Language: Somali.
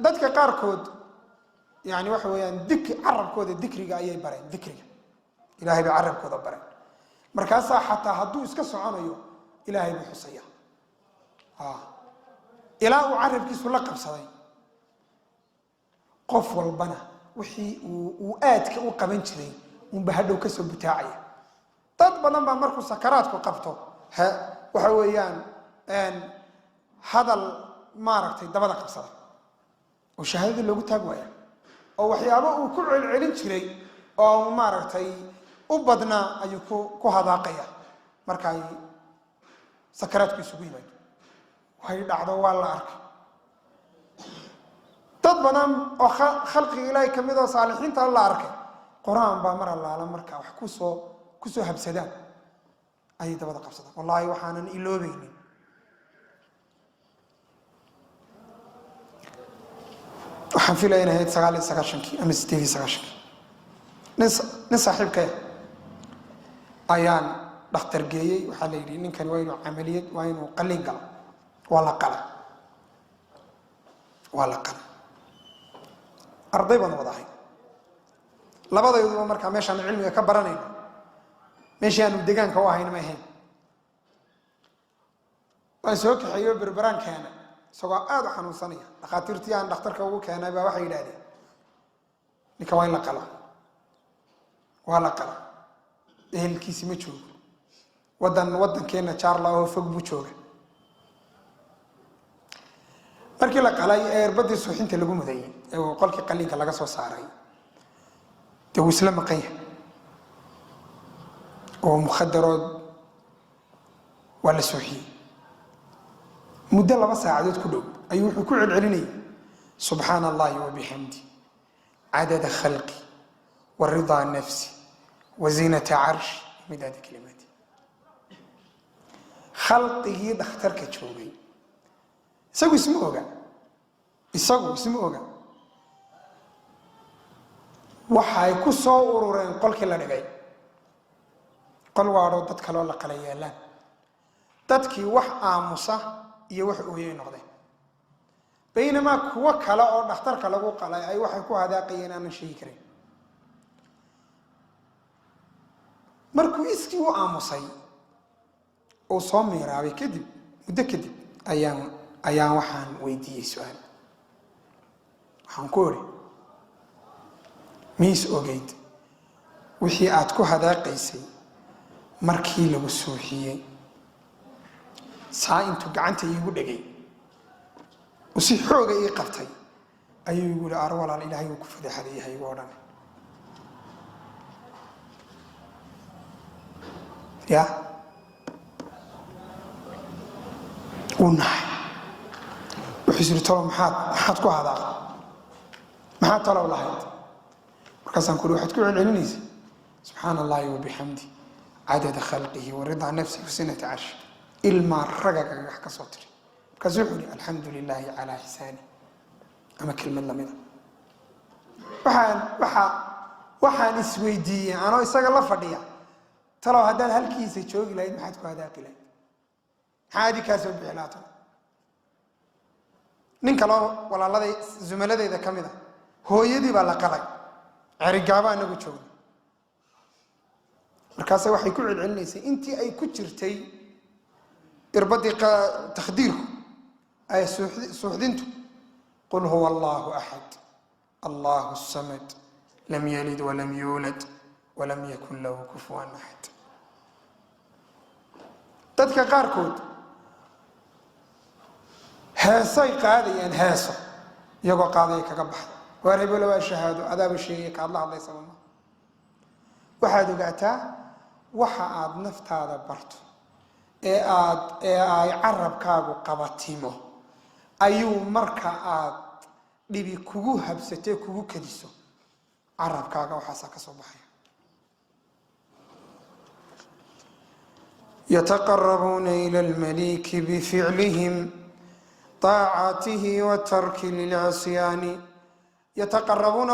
dadka qaarkood yani waxa weeyaan carabkooda dikriga ayay bareen dikriga ilaahay baa carabkooda bareen markaasaa xataa hadduu iska soconayo ilaahay buu xusaya ilaa uu carabkiisu la qabsaday qof walbana wixii uu aadka u qaban jiray unba hadhow kasoo butaacaya dad badan baa markuu sakaraadku qabto waxa weeyaan hadal maaragtay dabada qabsada oo shahaadada loogu taag waaya oo waxyaabo uu ku celcelin jiray oo maaragtay u badnaa ayuu ku hadaaqaya marka ay sakaraadku isugu yimaado waxay dhacdo waa la arkay dad badan oo khalqiga ilaahay ka mid oo saalixiinta la arkay quraan baa mar allaala marka wax kusoo habsadaan ayay dabada qabsadaan wallaahi waxaanan iloobaynin waxaan filayaa inay ahayd 99 ama 98 nin saaxiibkay ayaan dhakhtar geeyey waxaa la yidhi ninkan waa inuu camaliyad waa inuu qalliin galo waa la qala arday baan wadahay labadayduba markaa meeshaan cilmiga ka baranayno meeshii aanu deegaanka u ahayn ma ahayn waan soo kaxeeyo berberaan keena isagoo aad u xanuunsanaya dhakhaatiirtii aan dhakhtarka ugu keenay baa waxay yidhaahdeen ninka waa in la qala ehelkiisi ma joogo waddankeena jaarla oo fog buu jooga markii la qalay ee irbadii suuxinta lagu mudayay ee qolkii qalliinka laga soo saaray dee wuu isla maqan yahay oo mukhadarood waa la suuxiyey muddo 2 saacadood ku dhow ayuu wuxuu ku celcelinayay subxaana allahi wabixamdi cadada khalqi waridaa nafsi waziinata carshi midaada kalimaati khalqigii dhakhtarka joogay isagu isma oga waxay ku soo urureen qolkii la dhigay qol waadho dad kaloo la qala yaalaan dadkii wax aamusa iyo wax ooyay noqdeen baynamaa kuwa kale oo dhakhtarka lagu qalay ay waxay ku hadaaqayeen aanan sheegi karin markuu iskii u aamusay oo soo miiraabay muddo kadib ayaan waxaan weydiiyey su'aal waxaan ku iri miis ogeyd wixii aad ku hadaaqaysay markii lagu suuxiyey saa intuu gacanta iigu dhegay oo si xooga ii qabtay ayuu igu yidhi walaal ilaahay uu ku fadeexadeeyahay igu odhan ya uu nahay wuxuu yidhi tolo maxaad ku hadaaqay maxaad tolow lahayd markaasaan ku yidhi waxaad ku celcelinaysa subxaana allahi wabixamdi cadada khalqihi waridaa nafsihi wasinata carshi ilmaa ragagaga wax ka soo tiri markaasuu wuxuu yidhi alxamdu lilaahi calaa xisaani ama kelmad lamida waxaan isweydiiyey anoo isaga la fadhiya talow haddaad halkiisa joogi lahayd maxaad ku hadaaqi lahayd maxaa adi kaa soo bixi lahaatan nin kaloo walaaladay zumaladeyda ka mid a hooyadii baa la qalay cerigaaba anagu joogna markaase waxay ku celcelinaysay intii ay ku jirtay irbadii takhdiirku ay suuxdintu qul huwa allahu axad allahu samad lam yalid walam yuulad walam yakun lahu kufuwan axad dadka qaarkood heesay qaadayaan heeso iyagoo qaadaya kaga baxda waar hebelo waa shahaado adaaba sheegaya kaad la hadlaysa ma waxaad ogaataa waxa aad naftaada barto ee ay carabkaagu qabatimo ayuu marka aad dhibi kugu habsatee kugu kadiso carabkaaga waxaasaa ka soo baxaya يتقربون إلى المليك بفعلهم طاعته وترك للعصيان يتقربون